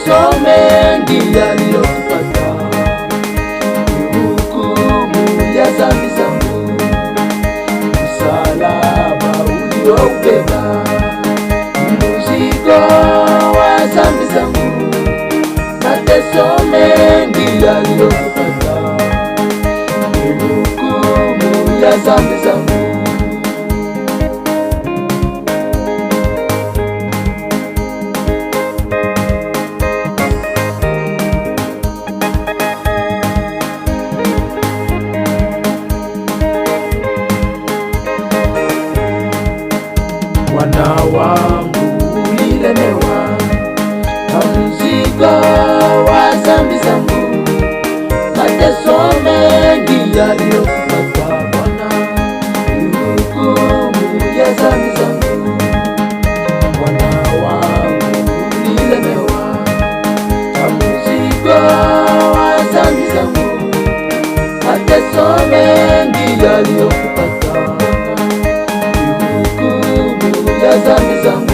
mateso mengi yaliyokupata, hukumu ya dhambi zangu, msalaba ulioubeba, mzigo wa dhambi zangu, mateso mengi yaliyokupata, hukumu ya dhambi zangu. Bwana wangu ulilemewa na mzigo wa dhambi zangu, mateso mengi yaliyokupata Bwana, hukumu ya dhambi zangu. Bwana wangu ulilemewa na mzigo wa dhambi zangu, mateso mengi yaliyokupata ya dhambi zangu.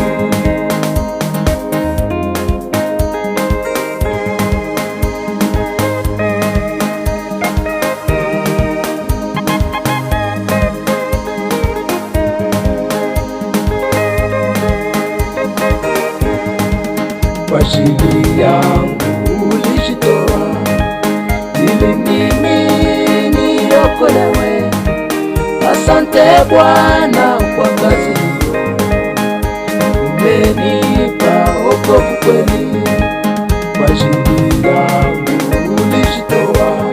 Kwa ajili yangu ulijitoa, ili mimi niokolewe. Asante Bwana kwa kazi umenipa wokovu kweli. Kwa ajili yangu ulijitoa,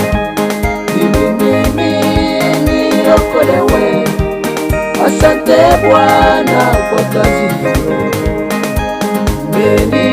ili mimi niokolewe. Asante Bwana kwa kazi hiyo umenipa